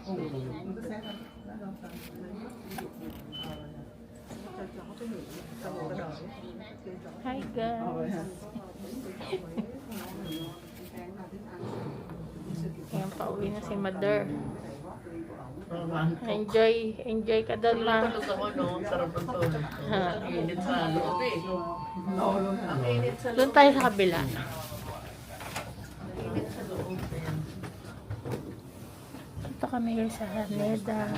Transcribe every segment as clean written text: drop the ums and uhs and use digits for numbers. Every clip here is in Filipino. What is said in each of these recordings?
Hi guys. Ayan, pauwi na si Mother. Enjoy ka doon, ma. Tulog ako, no? Sarap ng tulog ko. Ang init sa loob eh. Ang init sa Doon tayo sa kabila. init sa loob. Ito kami guys sa Haneda.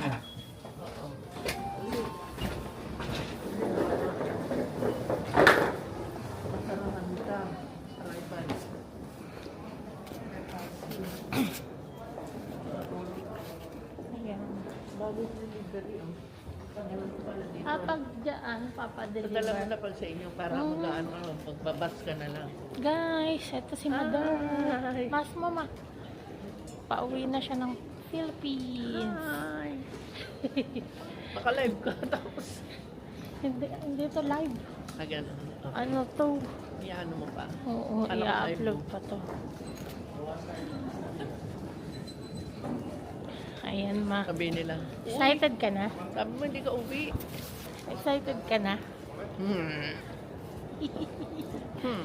Ayan. Pag dyan, Padala mo papadeliver. na pag sa inyo para magaan ako. Magbabas ka na lang. Guys, ito si Mother. Hi. Mas mama. Pauwi na siya ng Philippines. Hi. Maka-live ka tapos. Hindi to live. Agad. Ano to? Iano mo pa. Oo, Alam ko i-upload live pa to. Ayan, ma. Sabi nila. Excited ka na? Sabi mo hindi ka uwi. Excited ka na? Hmm. Hmm.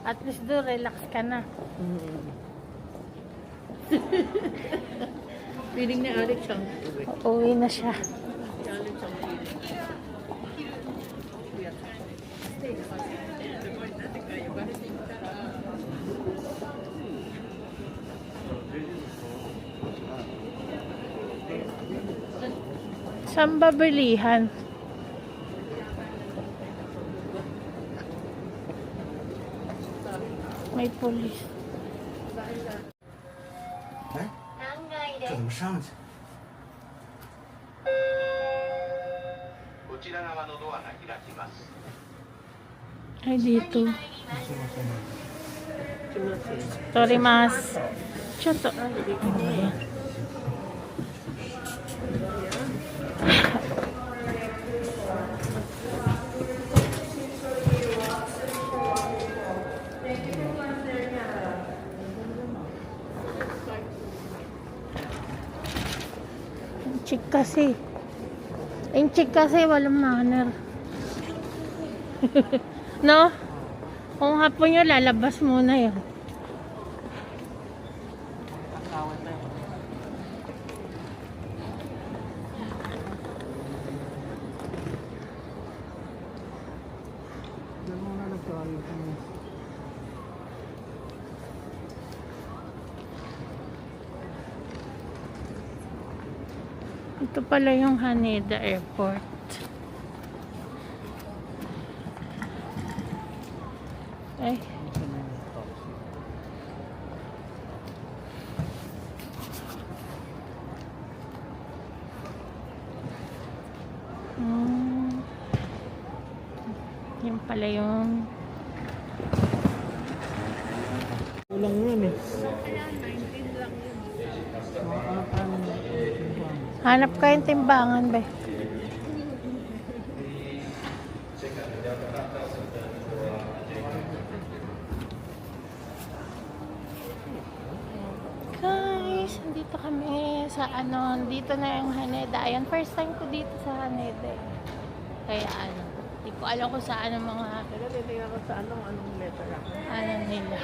At least do, relax ka na. Hmm. Feeling ni Alex siyang uwi. Uwi na siya. Si Alex ang feeling. Saan ba bilihan? May pulis. 哎，这怎么上去？ こちら側のドアが開きます。 Ay, dito. すいません。 Sorry, mas. Choto. Inchik kasi walang manner. No? Kung hapon nyo, lalabas muna yun. Awat na yun. Ito pala yung Haneda Airport. Ay. Yan pala yung Kulang yun eh. hanap kayong timbangan ba? Guys, dito kami sa dito na yung Haneda. Ayan, first time ko dito sa Haneda. Kaya hindi ko alam kung saan ang mga Pero titignan ko sa anong letter ako. nila.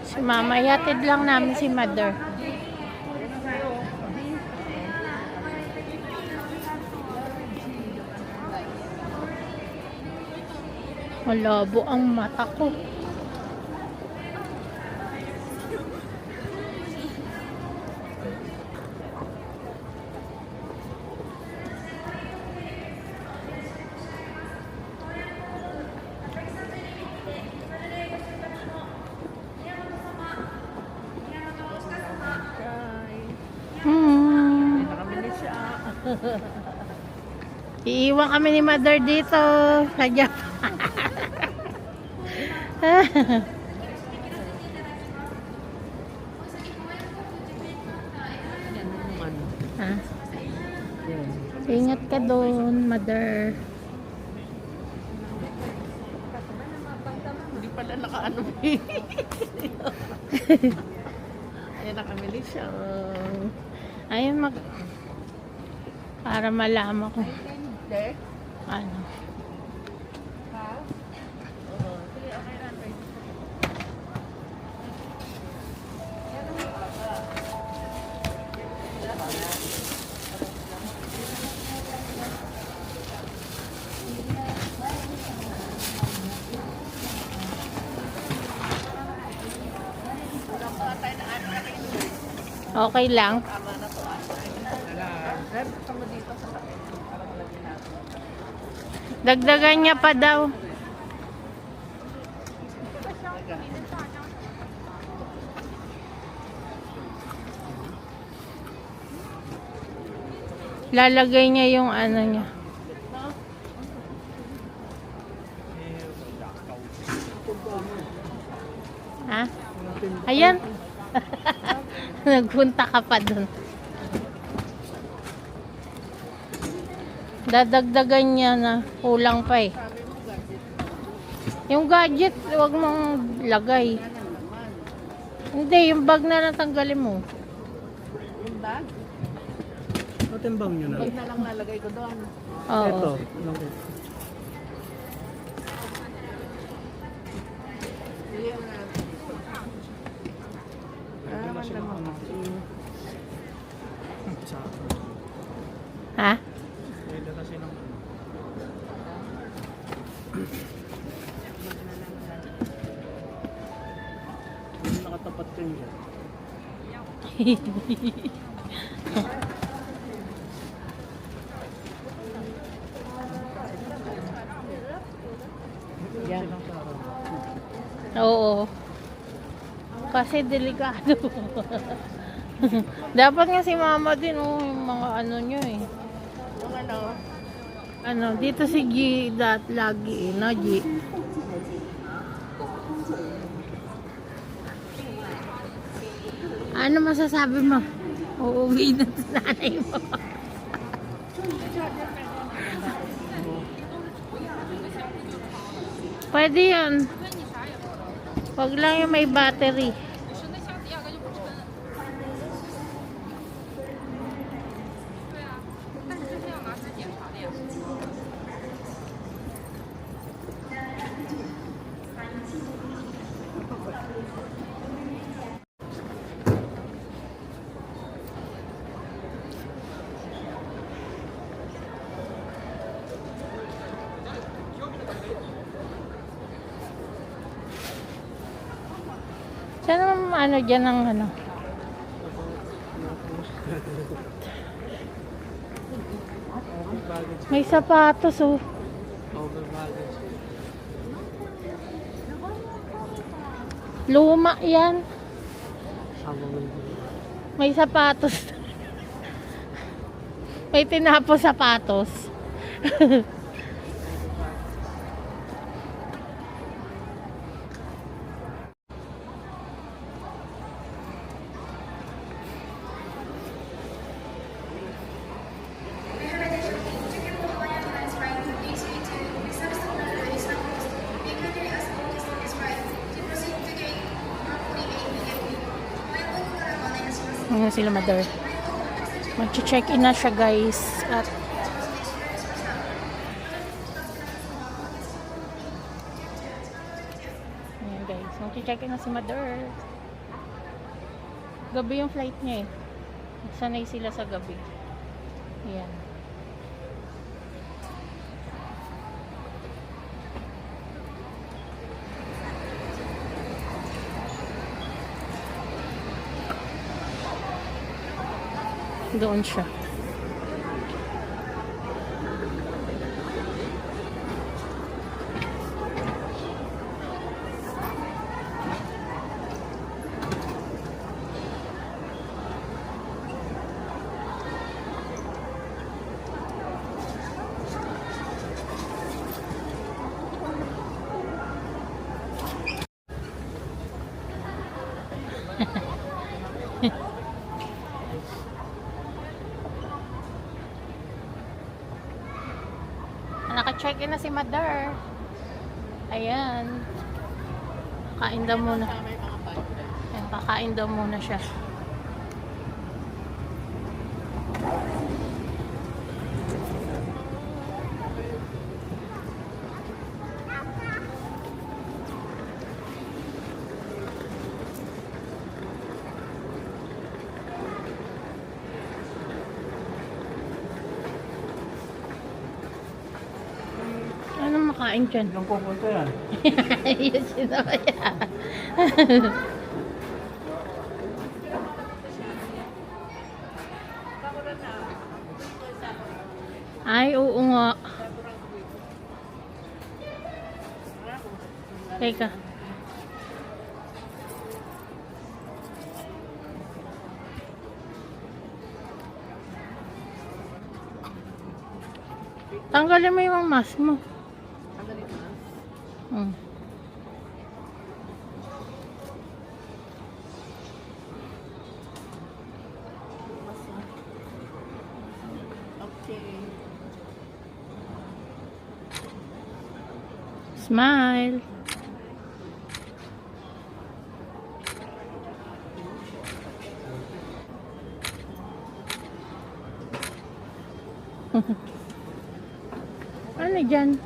Si Mama, yatid lang namin si Mother. Malabo ang mata ko. Kami ni siya. Iiwan kami ni Mother dito sa Japan. Yan naman. Ha? Yan. Ingat ka doon, Mother. pala nakaano. Ayan, nakamili siya. Ayun para malaman ko. Hindi. Ano. Oo. Sige, okay na. Okay lang. Dagdagan niya pa daw. Lalagay niya yung ano niya. Ha? Ayan. Nagpunta ka pa dun. Dadagdagan niya na kulang pa eh. Yung gadget, wag mong lagay. Hindi, yung bag na natanggalin mo. Yung bag? Matimbang nyo na. Bag na lang nalagay ko doon. Oo. Ito. Anong ito? Sa Ha? pwede kasi ng hindi nakatapat ka niya. Yan. Oo. Kasi delikado. Dapat nga si mama din, oh, yung mga ano nyo eh. Yung ano, Ano, dito si G lagi eh, no G? Ano masasabi mo? Uuwi na sa nanay mo. Pwede yun. Wag lang yung may battery. Saan naman ano dyan ang ano? May sapatos oh. Over baggage. Luma yan. Habang May sapatos. May tinapo sapatos. Ngayon sila mother. Mag-check-in na siya guys. At ayan guys. Mag-check-in na si mother. Gabi yung flight niya eh. Sanay sila sa gabi. Ayan. Doon siya. Naka-check-in na si mother. Ayan. Kain daw muna. May mga bata. Ayan, kakain daw muna siya. Ano makain dyan? Ilang pupunta yan? Yun sinaya. Ay, oo nga. Teka. Tanggalin mo yung mask mo. Tanggalin mo na. Hmm. Okay. Smile. Ano dyan?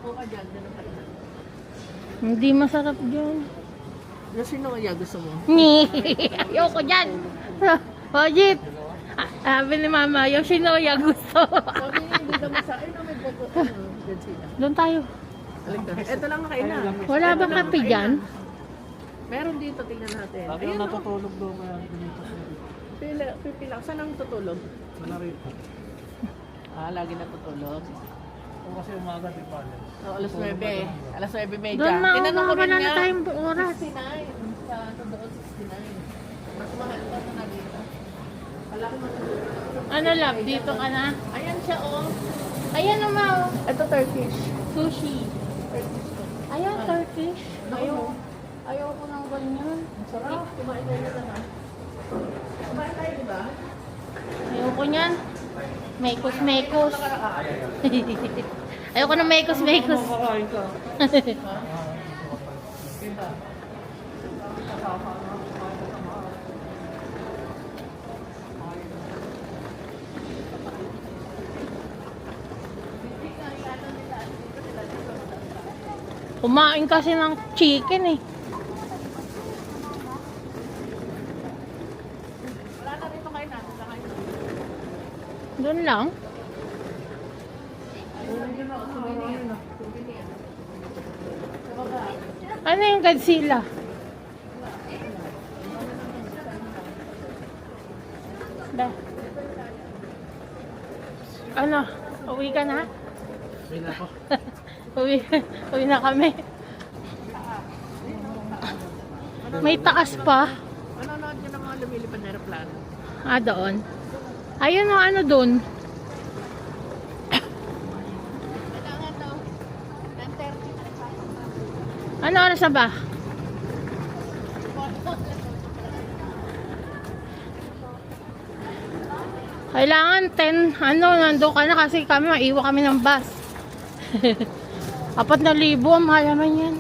Oo ka dyan. Ganun ka rin. Hindi masarap dyan. Sino kaya gusto mo? Ni, ayoko dyan. Ojit. Sabi ni Mama, Yoshinoya gusto. Sabi niya, hindi naman sa akin. May boto. Dyan sila. Doon tayo. Alin ka? Ito lang kainan. Wala bang kape dyan? Meron dito, tingnan natin. Sabi Ayun, ang oh. natutulog daw kaya dito. Pipila. Saan ang tutulog? Wala rito. Lagi natutulog. O kasi umaga di pa. Oh, alas 9. Alas 9:30. Doon Tinanong ko rin wala na niya. tayong oras. 69. Sa doon, 69. Mas mahal pa sa nalito. Malaki matulog. Ano love, dito ka na? Ayan siya, oh. Ayan naman. Ito Turkish. Sushi. Turkish. Ayan, Turkish. Ayaw. Ayoko ng ganyan. Sarap. Kumain tayo na lang. Kumain tayo, di ba? Ayoko niyan. Mekos. Ayoko ng mekos. Makakain ka. Kumain kasi ng chicken eh. Wala na rito kain natin. Kakain. Doon lang. Ano yung Godzilla? Da. Ano? Uwi ka na? May na ako. Uwi na kami. May taas pa. Manonood nyo ng mga lumilipad na aeroplano. Doon. Ayun o, ano doon? Kailangan daw. 10:30. Ano oras na ba? Kailangan 10, nandun ka na kasi kami, maiwa kami ng bus. 4,000, ang mahal naman yan.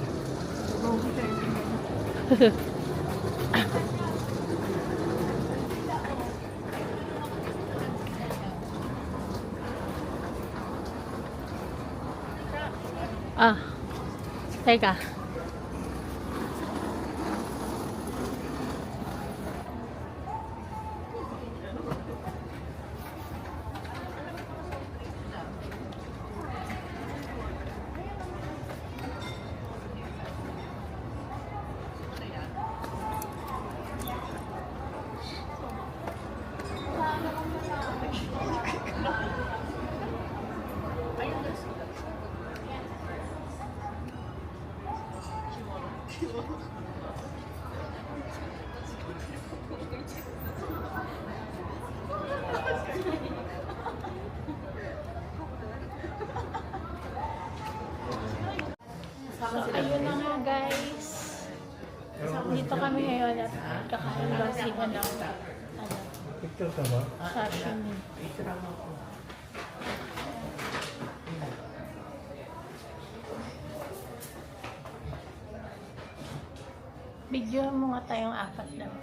Teka. Ayun na nga guys. Dito kami ngayon at kakain ba sila ng Picture ka ba? sashimi. Video mo nga tayong 4 lang.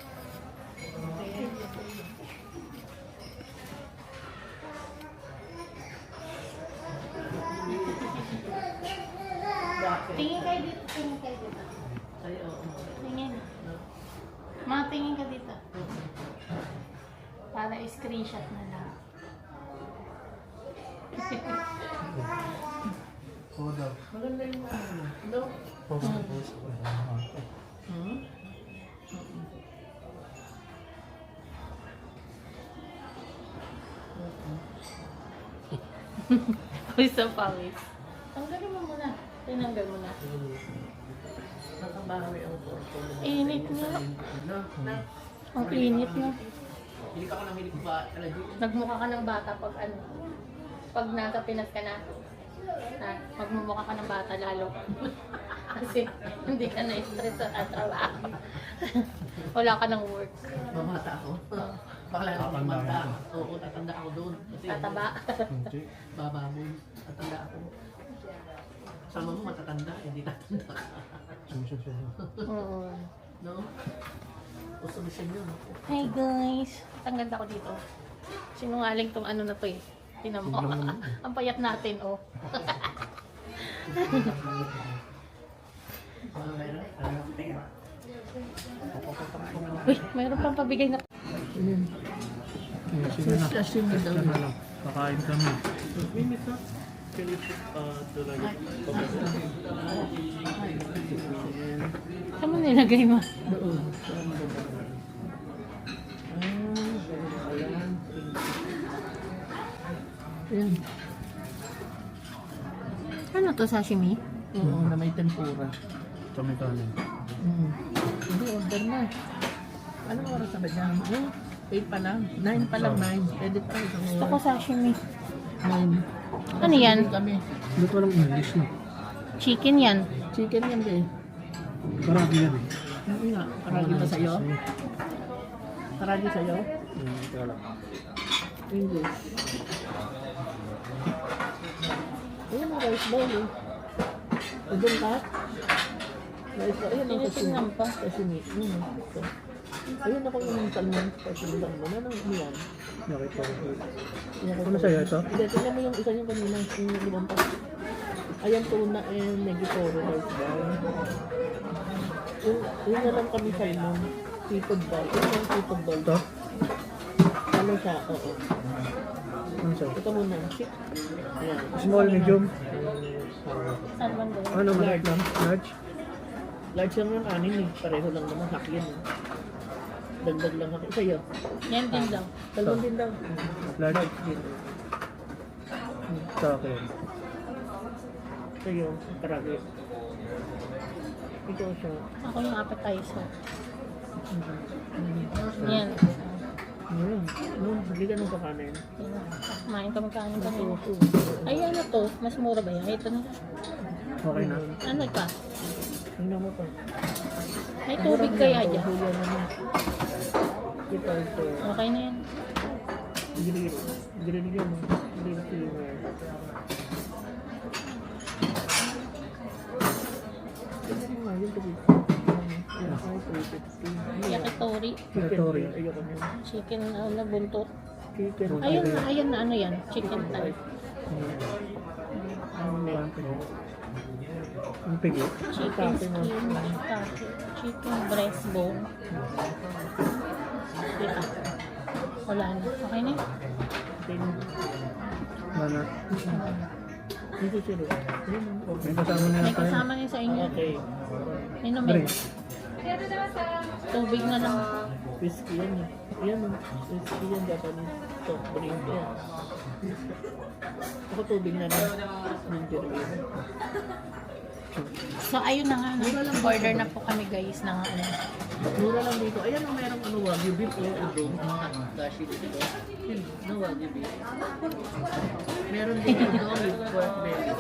Bakit? Tingin kayo dito, tingin kayo dito. Ay, oo. Tingin. Mga tingin ka dito. Para screenshot na lang. Koda. Maganda yung no? Post. Hmm? Pawis sa pawis. Tanggalin mo muna. Tinanggal mo na. Nakabawi ang korpo. Init nga. No? Na? Ang init nga. Hindi ka ka nang hilig ba talaga? Nagmukha ka ng bata pag ano. Pag nasa Pinas ka na. Magmumukha ka ng bata lalo. Kasi hindi ka na-stress sa trabaho. Wala ka ng work. Mamata ako. Bakla na ako Tatanda mamata. ako. Oo, tatanda ako doon. Kasi Tataba. Hindi. bababoy. Tatanda ako. Sama mo matatanda, hindi tatanda ka. Susunod. Oo. No? O solusyon yun. Hi guys. Ang ganda ko dito. Sinungaling tong ano na to eh. Tinan mo. Ang payat natin oh. Uy, mayroon pang pabigay na. Sige na. Sasyon na daw. Yan na lang. Kakain kami. Minutes na. Can you put Saan mo nilagay mo? Doon. Ayan. Ano to, sashimi? Oo, na may tempura. Kami kanin. Hindi, order na. Anong oras na ba dyan? 8 pa lang. 9 pa lang, 9. Edit pa isang Gusto ko oras. sashimi. 9. Ano yan? Kami. Dito walang English na. Chicken yan. Chicken yan, be. Karagi yan eh. Hindi nga. Karagi ba sa'yo? Karagi sa'yo? Kaya lang. English. Ayan ang rice bowl eh. O doon ka? Rice bowl. Ayan ang Tinitingnan pa. sashimi. Ito. Ayun ako yung salmon. Sashimi lang mo. Ano yan? Nakita ko. Ano Ano sa'yo ito? Hindi, tingnan mo yung isa yung kanina. Yung limang pa. Ayan, tuna and negitoro rice bowl. Yung na lang kami salmon. Seafood bowl. Ito yung seafood bowl. Ito? Ano siya? Oo. Ano sa'yo? Ito muna. Chick. Ayan. Small, medium. Salmon din. Ano maliit lang? Large? Large lang yung anin eh. Pareho lang naman. Hakyan eh. Dagdag lang hakyan. Sa'yo. Yan din daw. Salmon din daw. Large? Din. Sa akin. Sa'yo. Karagi. Ito siya. Ako yung appetizer. Yan. Ayun. Hindi ka nung kakanin. Kumain kami kanin kami. Oo. Ay, ano to? Mas mura ba yan? Ito na. Okay na. Ano ka? Tingnan mo pa. May tubig kaya dyan? Huya naman. Ito. Okay na yan. Grill. Grill yun. Grill steamer. Tingnan mo nga yun. Ay, 350. Yakitori. Yakitori. Ayoko na. Chicken na buntot. Chicken. Ayun na ano yan. Chicken thigh. Ang pigi. Chicken skin. Chicken breast bone. Diba? Wala na. Okay na yun? Mana. Dito sila. May kasama na May tayo. kasama niya sa inyo. Okay. Inumin. Drink. Tubig na lang. Whiskey yan eh. Yan o. Whiskey yan. Japanese soft drink yan. Ako tubig na lang. Ginger ale. So ayun na nga. Order na po kami guys ng ano. Mura lang dito. Ayan o, merong ano, wagyu beef o udong. Dashi dito. Yun, no wagyu beef. Meron din udong with pork belly.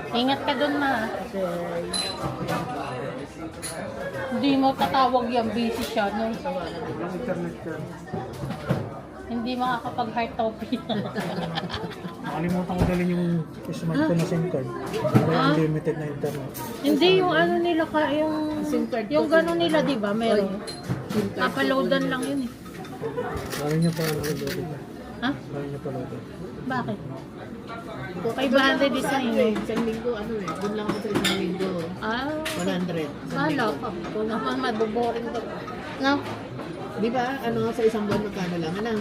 Ingat ka dun ma. Okay. Hindi mo tatawag yan. Busy siya. No? Tawanan mo. Internet ka. Hindi makakapag-heart topic. Nakalimutan ko dalhin yung Kisman ko na SIM card. May unlimited na internet. Hindi, yung ano nila ka, yung... SIM card Yung ko. gano'n nila, di ba? Meron. SIM card ko. Uploadan lang yun eh. Kaya niya pa loaded. Ha? Kaya niya pa loaded. Bakit? 500 design. Isang linggo, ano eh. Doon lang ako sa isang linggo. Ah, 100. wala ka. Kung naman mabuboring ka. No? Di ba? Ano nga sa isang buwan magkano lang? Ano?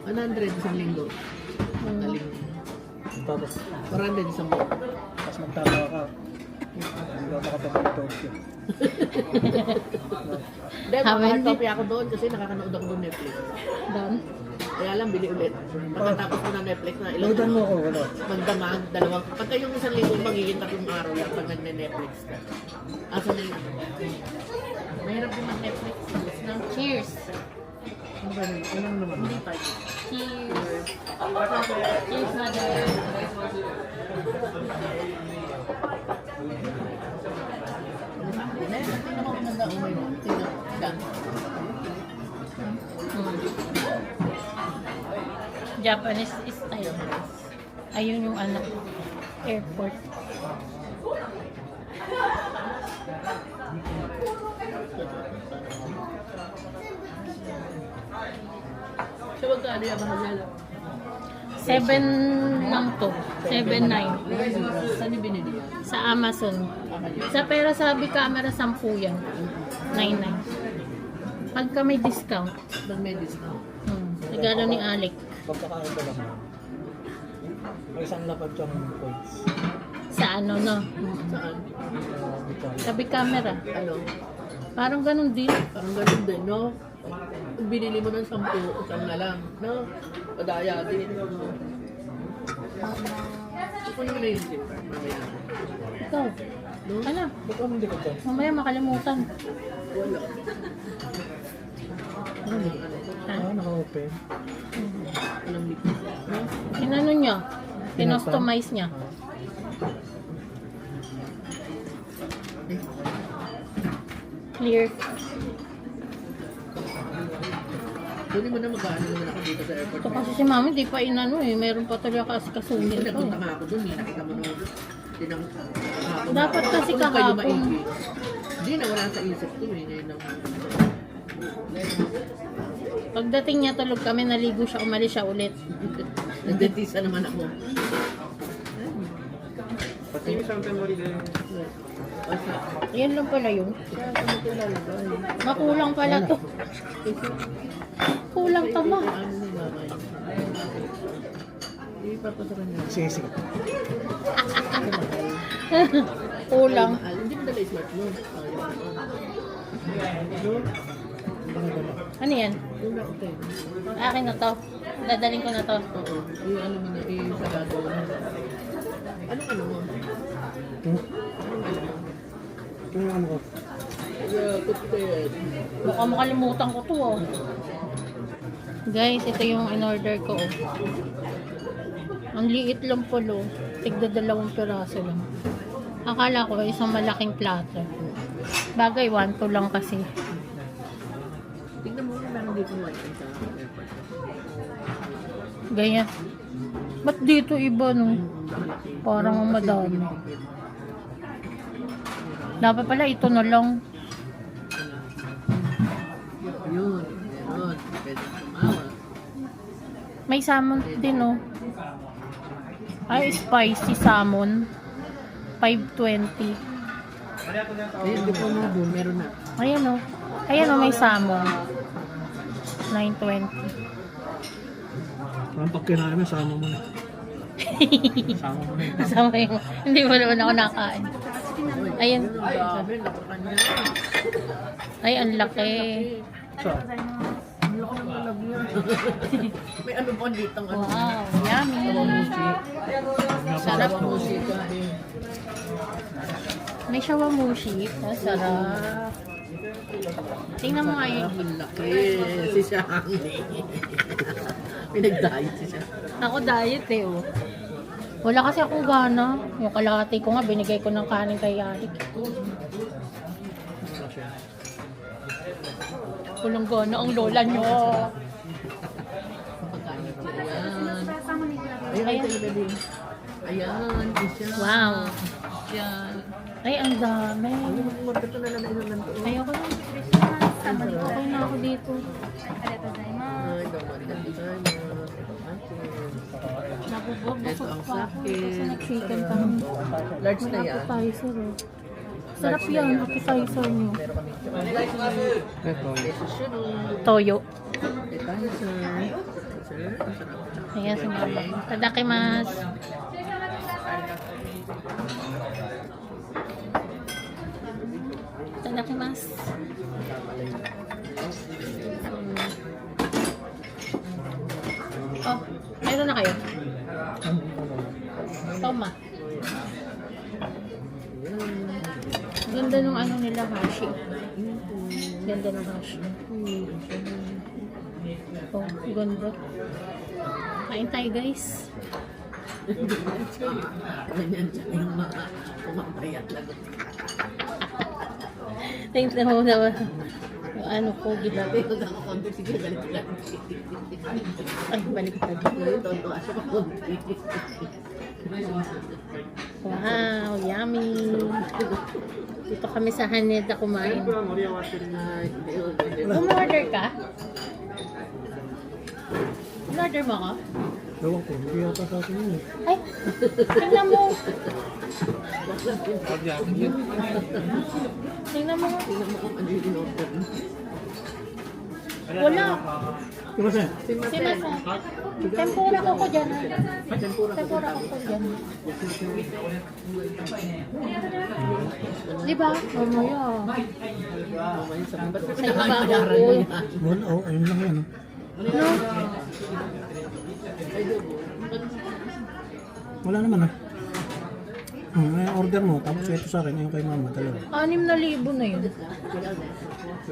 100 isang linggo. Taling. Tapos, 400 isang buwan. tapos magtataka ka. Hindi ka makapag Tokyo. Dahil Hawen hard din. copy ako doon kasi nakakanood ako doon Netflix. Doon? Kaya lang, bili ulit. Pagkatapos ko ng Netflix na ilang Loadan mo ako, wala. magdamag, dalawang. Pagka yung isang linggo, magiging 3 araw lang pag nagne-Netflix ka. Asa na yun? Mahirap din mag-Netflix. Cheers! Ano ba yun? Ano naman? Hindi pa. Cheers! Cheers, mother! Tingnan mo kung nag-umay mo. Tingnan mo. Dan. Japanese style. Ayun yung ano, airport. So, magkano yung mahal nila? 7 lang to. 7.9. Saan yung binili yan? Sa Amazon. Sa pero sabi camera 10 yan. 9.9. Pagka may discount. Pag may discount. Regalo ni Alec. Pagkakain ko lang. May isang lapad siyang points. Sa ano no? Saan? Sabi camera. Ano? Parang ganun din. Parang ganun din, no? Kung binili mo ng 10, utang na lang, no? Padaya din, no? Kukunin mo na yung SIM card, mamaya. Ikaw. No? Ano? Ba't ano hindi ko dyan? Mamaya makalimutan. Wala. Ano? Ha? Naka-open. Walang liquid. No? Inano niya? Pinostomize niya. Clear. Kunin mo na magkano naman ako dito sa airport. Ito kasi si mami, di pa inano eh. Meron pa tuloy kasi Hindi, kasunin ko nagpunta eh. nga ako dun, nakita mo nung tinang hapon. Dapat kasi Kung kayo kahapon. maigi. Hindi na wala sa isip ko eh. Ngayon lang. Pagdating niya tulog kami, naligo siya, umalis siya ulit. Nagdentista naman ako. Pati yung isang memory din. Basta, Yan lang pala yun. kaya ako maglalagay. Makulang pala to. Kulang to ma. Ano na lalagay? Ipapasaran niya. Sisi. Kulang. Mahal. Hindi mo dala yung smart mo. No? Ano yan? Yung nakita yun. Akin na to. Dadaling ko na to. Oo. Yung ano mo na, yung sarado. Anong ano mo? Anong ano mo? Yung ano ko? Yeah, kutin. Baka makalimutan ko to oh. Guys, ito yung in-order ko oh. Ang liit lang pala oh. Tigda 2 piraso lang. Akala ko isang malaking plato. Bagay 1 to lang kasi. Tignan mo kung meron dito wifi sa airport. Ganyan. Ba't dito iba no? Parang ang madami. Dapat pala ito na lang. Yun. Yun. Pwede tumawa. May salmon din oh. Ay, spicy salmon. 520. Ayun, di po mo doon. Meron na. Ayan oh. Ayan oh, may salmon. 920. Parang pag kinain mo, sama mo na. Sama mo na yun. Kasama yung, hindi mo naman ako nakain. Ayan. Ang dami. Napakanya. Ay, ang laki. So, Ang laki ng malag niya. May ano po dito ang ano. Wow, yummy. Sarap ang musika. May shawamushi. Ah, sarap. Tingnan mo nga yun. Ang laki. Si Shang. Pinag-diet si Shang. Ako diet eh oh. Wala kasi akong gana. Yung kalahati ko nga, binigay ko ng kanin kay Yalik. Walang gana ang lola nyo. Ayan, Ayan. ito baby. Ayan, isa. Wow. Yan. Ay, ang dami. Magkito na naman ilan to. Ayoko ng Christmas. Okay na ako dito. Ay, don't worry. Ito ang akin. Nabubog Ito ang pa ako. sakit. Kasi nag-chicken kami. Large na May yan. appetizer eh. Sarap yan, appetizer nyo. Meron kami. Ito. Ito shuru. Toyo. Ito sir. Sir, ang sarap. Ayan si mama. Tadakimasu. Tadakimasu. Oh, meron na kayo? Toma. Ganda nung ano nila, hashi. Ganda ng hashi. Oh, ganda. Kain tayo, guys. Ganyan siya yung mga pumapayat lang. Tingnan mo naman. Yung ano ko, Dati yung nakakonti, sige, balik-balik. ay, baliktad. Ngayon, tontuwa siya kakonti. Wow, yummy. Dito kami sa Haneda kumain. Ay, hindi. Umorder ka? In-order mo ako? Ewan ko, hindi yata sa akin yun eh. Ay, tingnan mo. Tingnan mo. Tingnan mo kung ano yung in-order mo. Wala. Diba sir? Si Masa. Tempura ko dyan. Ha? Tempura ko. Tempura ko dyan. Diba? Mamaya. Mamaya sa ba't kasi Sa iba nakakayaran ako. mo yan? Wala, oh, ayun lang yan. No? Wala naman ah. Ay, order mo, tapos ito sa akin, ayun kay mama, dalawa. 6,000 na yun. Wala na.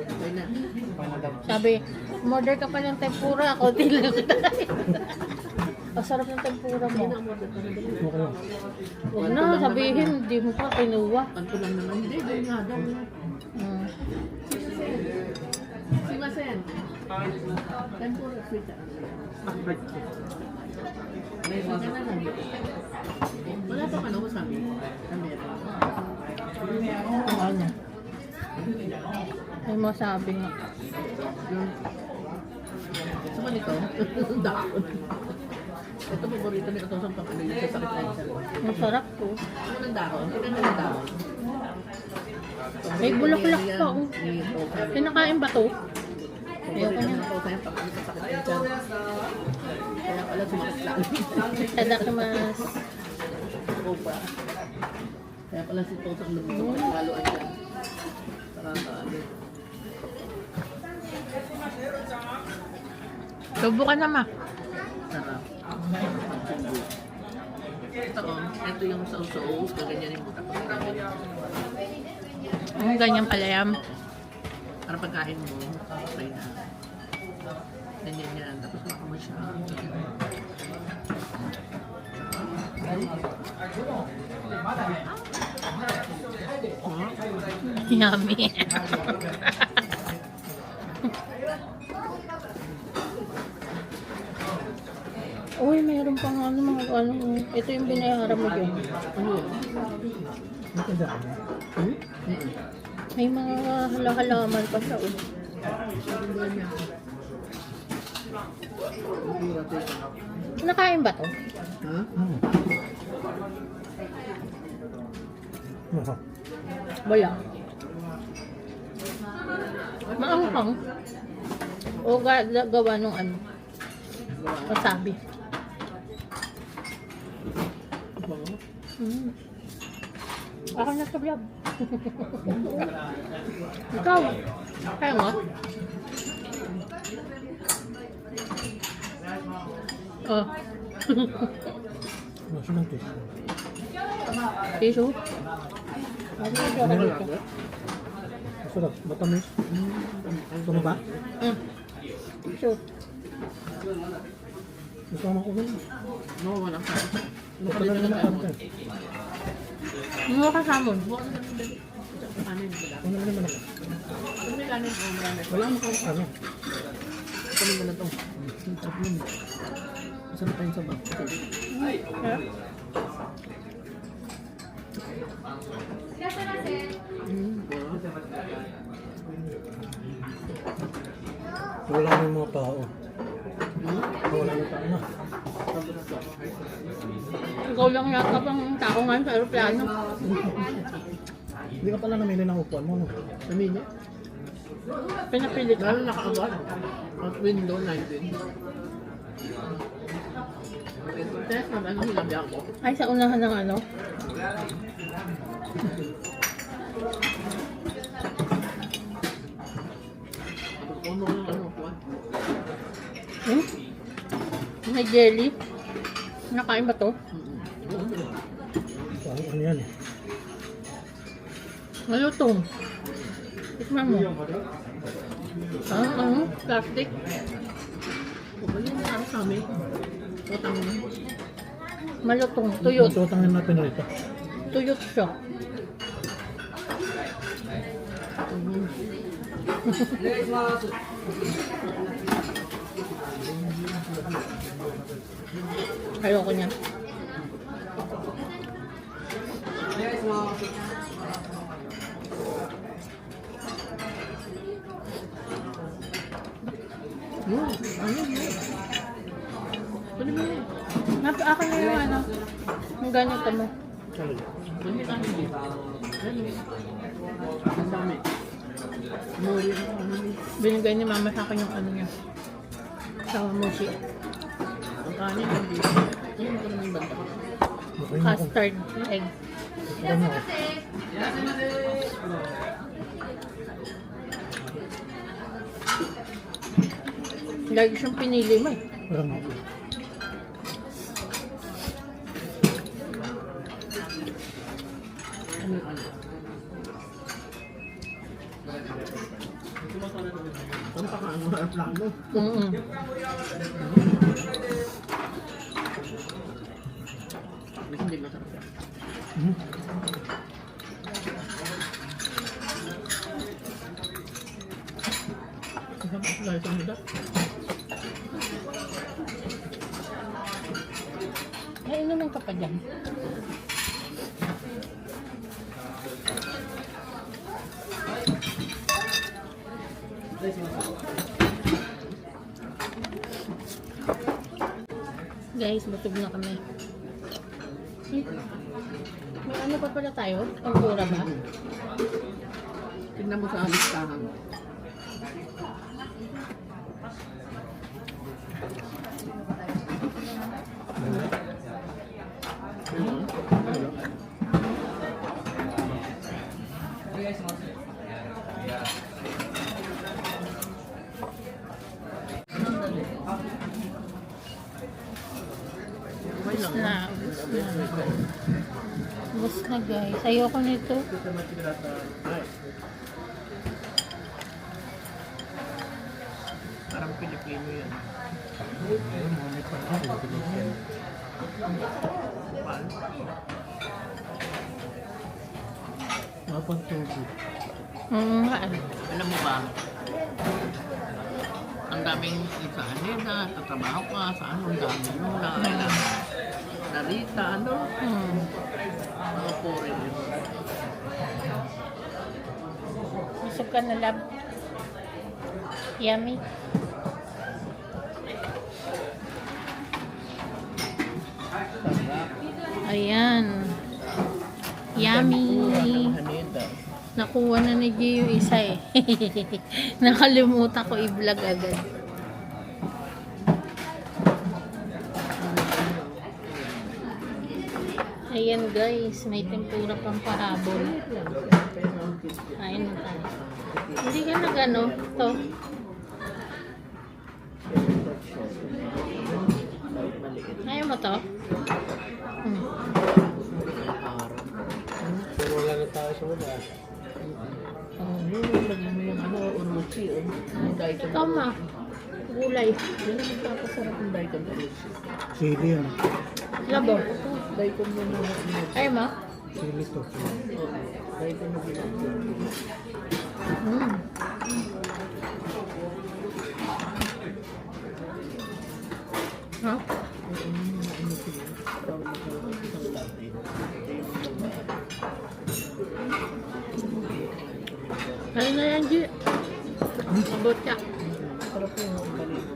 Okay na. Sabi, order ka pa ng tempura. Ako, lang kita. Ang sarap ng tempura mo. Okay lang. Huwag na, sabihin, hindi mo pa kinuha. Kanto lang naman. Hindi, doon nga daw. Hmm. Si Masen. Tempura, sweet. May mga na lang. Wala pa ano, sabi. Ano? May masabi nga. Saan man ito? Daon. Ito paborito ni Katosang Papalo yung sa sakit na isa. Ang sarap ko. Ano ng daon? Ito na ng daon. May bulaklak pa, oh. Kinakain ba to? Ayoko niya. Ayoko niya. Papalo sa sakit na isa. Kaya pala sumakit lang. Tadakimasu. Opa. Kaya pala si Tosang lumulong ang haluan siya. Sarap. Subo ka naman. Sarap. Ito yung sausaw. Kaganyanin mo. Tapos kaganyanin mo. Ang ganyan pala yan. Para pagkain mo, okay na. Ganyan yan. Tapos makamoy siya. Yummy. Uy, mayroon pang ano, mga ano. Ito yung binayaran mo dyan. Ano yun? Maganda ka na. May mga halaman pa siya. Oh. Nakain ba to? Ha? Masarap. Wala. Maanghang. O gawa nung ano. Wasabi. Ako na sa vlog. Ikaw. Kaya mo? Oh. Masarap ng taste. Tissue? Ano yung sarap dito? Masarap. Matamis. Gusto mo ba? Tissue. Gusto mo ko ganun. No, walang sa. Gusto na naman ang tayo. Mga kasamon. Kanin mo lang. Ano naman ako? Ano may kanin? Oh, marami. Wala mo kang ano. Kanin mo na to. Ang sarap nun. Masarap pa yung sabaw. Sarap. Wala na yung mga tao. Wala na tao na. Ikaw lang yata bang tao ngayon sa aeroplano. Hindi ka pala namili ng upuan mo, no? Namili. Pinapili ka. Lalo naka-award. At window 19. Tess, ano hilabi ako? Ay, sa unahan ng ano? Ano mo yung ano po? Hmm? May jelly. Nakain ba to? Ano yan eh? Malutong. Tikman mo. Plastic. O ba yun ang kami? Utang mo. Malutong. Tuyot. Tutangin natin rito. Tuyot siya. Ayoko niya. Ayun. Ano mo yun? Akin na yung ano. Yung ganito mo. Hindi kami dito. Ano? Ang dami. Mori ako. Ano yun? Binigay ni mama sa akin yung ano niya. Sa mochi. Ang kanin ang dito. Ayun ko naman banda. Okay na ako. Custard egg. Okay na ako. Lagi siyang pinili mo eh. Parang ako. Ano yung ano? Ang pakaano ang plano. Mas hindi masarap yan. Hmm? Masarap lalo sa nila. Ay, inumin ka pa dyan. Guys, busog na kami. May ano pa pala tayo? Pangkura ba? Tignan mo sa listahan. Ubus na. Ubus na guys. Ayoko nito. Parang Pilipino yan. Mapagtubig. Nga eh. Alam mo ba, ang daming isa nila, tatrabaho ka, sa ano, ang dami nung narita, ano, mga foreign yun. Busog ka na lab. Yummy. Ayan. Yummy. Haneda. Nakuha na ni G yung isa eh. Nakalimutan ko i-vlog agad. Ayan guys, may tempura pang pahabol. Ayun na tayo. Hindi ka na gano. To. Ayaw mo to? Pero wala na tayo sa wala. Yun, lagyan mo yung ano, uruchi, yung daikon. Tama. Gulay. Yan ang magpapasarap yung daikon uruchi. Sili yan. Labo. Daikon mo na Ayaw mo? Sili to. daikon mo ginagawa. Ha? Tawag na sa isang latte. Ito yung babae. Kaya na yan, G. Abot ka. Sarap yung kanina.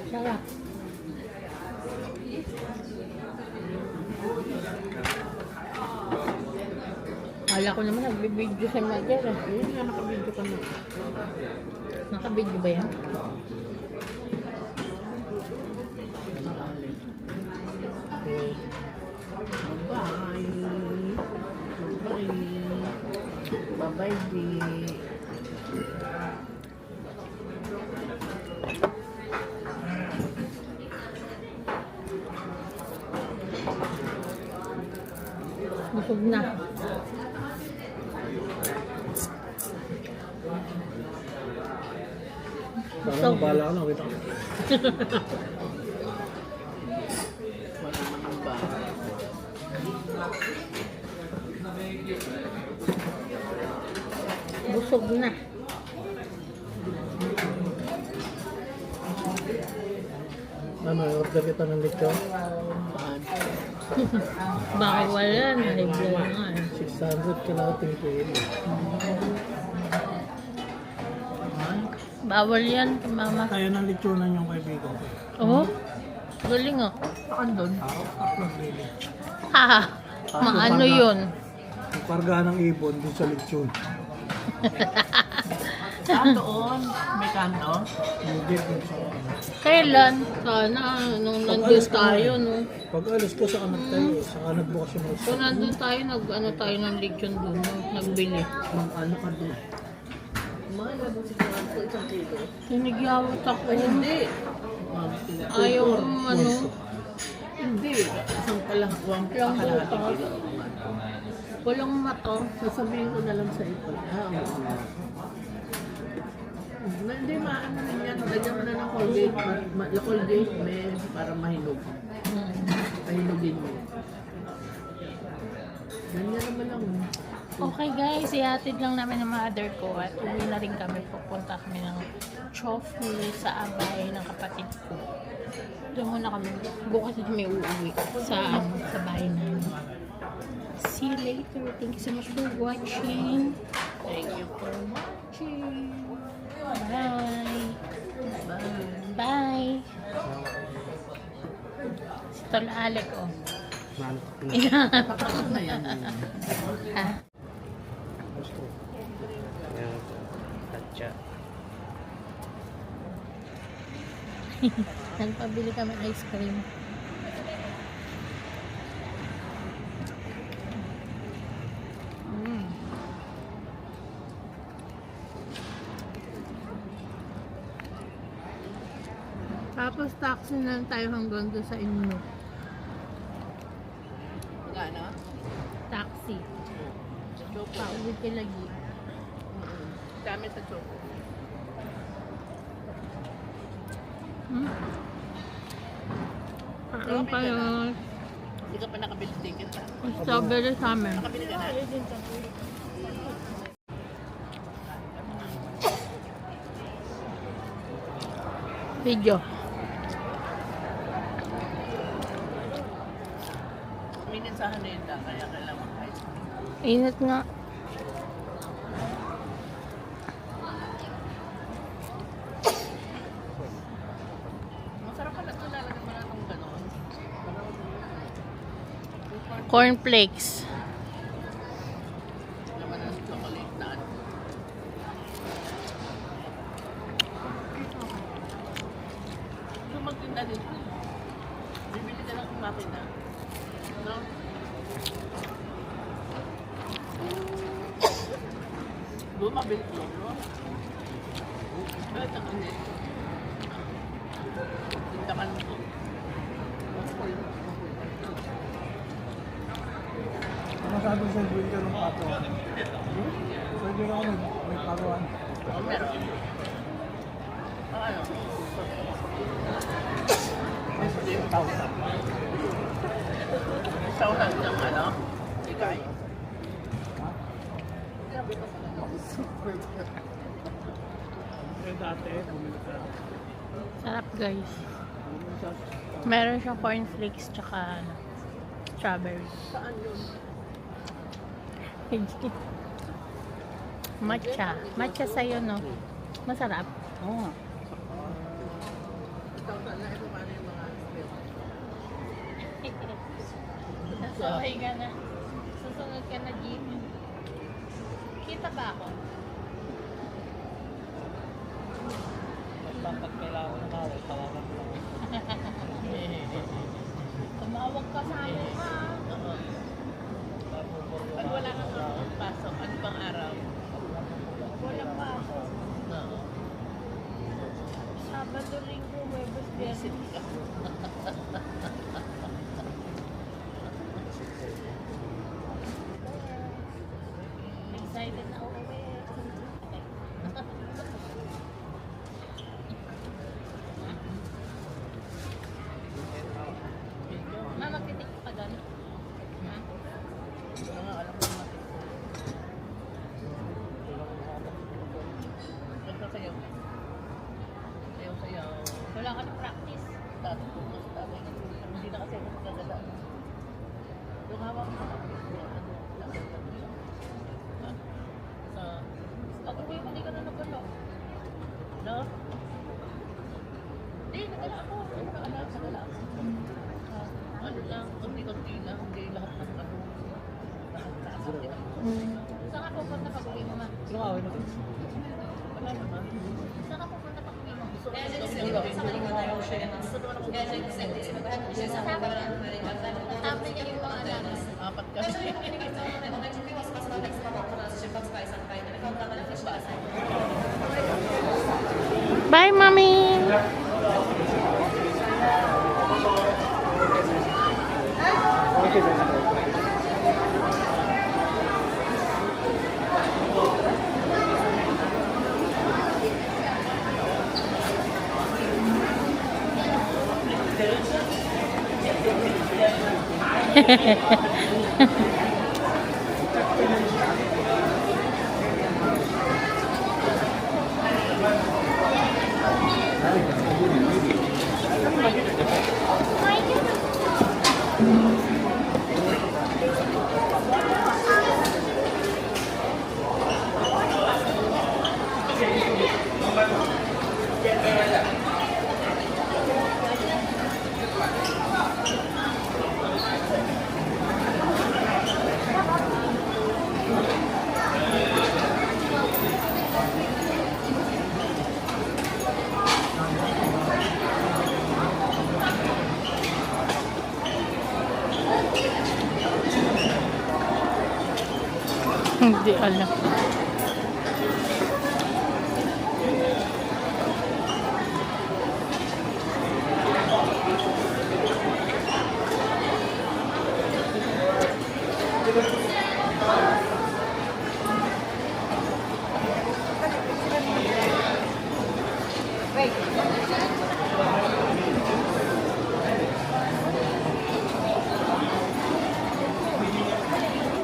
Sarap. Kala ko naman nagbibideo sa Mother. Ayun nga, nakabidyo ka na. Nakabideo ba yan? Bye-bye. Bye-bye, G. Busog na. Parang bala ka na, wait ako. Wala namang bahay. Busog na. Ano, order kita ng lechon? Saan? Bawal yan. High blood nga eh. 600 kalahating kilo. Bawal yan, mama. Kaya ng lechonan yung kaibigan ko. Oh? Galing oh. Saan doon? Tatlong kilo. Haha. Maano yun? Yung karga ng ibon dun sa lechon. Saan doon? May kanto? Hindi dun sa ano. Kailan? Sana, nung nandun tayo, no? Pag alis ko sa kanag tayo, sa kanag bukas yung mga Kung nandun tayo, nag-ano tayo ng lechon doon, no? Nagbili. Kung ano ka doon? Mga labang siguro ko isang kilo. Sinigyawat ako. Ay, hindi. Ayaw kong ano. Hindi. Isang palang Lang kalahati butas. kilo. Walang mata. Sasabihin ko na lang sa ito. Oo. Hindi, maano rin yan. Lagyan mo na ng Colgate. Colgate, may para mahinog. Mahinugin mo. Ganyan naman lang. Okay guys, ihatid lang namin ng mother ko at uwi na rin kami. Pupunta kami ng Chofu sa abay ng kapatid ko. Doon muna kami. Bukas na kami uuwi sa bahay namin. See you later. Thank you so much for watching. Thank you for watching. Bye. Bye. Bye. Si Tol Alec, oh. Tapos na yan. Ha? Nagpabili kami ice cream. Tapos taxi na lang tayo hanggang doon sa inyo. Magkano? Taxi. Choco. Pauwi ka lagi. Dami sa choco. Hmm? Ayun pa yun. Hindi ka pa nakabili ticket ha? Strawberry sa amin. Nakabili ka na? Video. Minit sa Haneda, kaya kailangan ice cream. Init nga. Masarap pala ito, lalagyan mo na ng gano'n. Cornflakes. Naman ng chocolate na ano. Gusto magtinda dito. Bibili ka lang kung makina. No? Bumabili ko, no? Bakit ang init? Tinda ka nito. Masyado sa winter ng patuan. So, hindi ako may patuan. Oh, meron. Ano? Saunan ng ano? Ikay. Eh, dati, bumili ka. Sarap guys. Meron siyang cornflakes tsaka ano, strawberry. Saan yun? Matcha. Matcha sa'yo, no? Masarap. Oo nga. Saunan na ito paano yung mga Nasabay ka na. Susunod ka na, Jeep. Kita ba ako? Pag kailangan ko na tawagan ko lang. Tumawag ka sa akin, ha? Pag wala kang pasok, ano bang araw? Wala pa ako. Oo. Sabado, Linggo, Huwebes, Visit Biyernes. ka. Excited na uuwi. Ma, magtitik ka pa doon? Ha? Wala nga alam ko natin. Nagsasayaw. Sayaw-sayaw. Wala ka na practice. Dati po, mas dati. Hindi na kasi ako magdadala. Yung hawak mo na. Sa... Pag uwi mo, hindi ka na nagano. No? Hindi, nagala ako. Nagdala ako. Ano lang, konti-konti lang. Hindi lahat ng ano. Lahat-lahat. Saan ka pupunta pag uwi mo, ma? Sino ka awin natin? Wala naman. Saan ka pupunta pag uwi mo? Gusto ko Tatapin niya yung mga alam. apat kami. Bye, mommy! Hindi alam.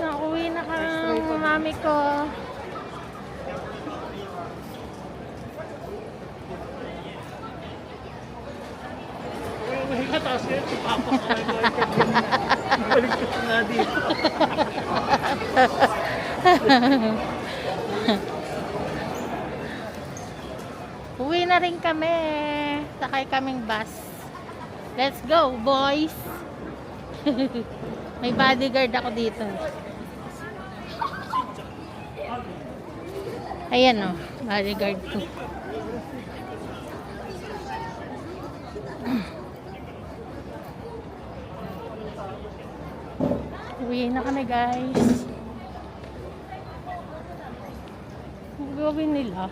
Nauwi na ka ng mami ko. May kataas yun. Papak ka na balik ka nga dito. Uwi na rin kami. Sakay kaming bus. Let's go, boys! May bodyguard ako dito. Ayan o, bodyguard ko. Uwi na kami, guys. Ang gawin nila.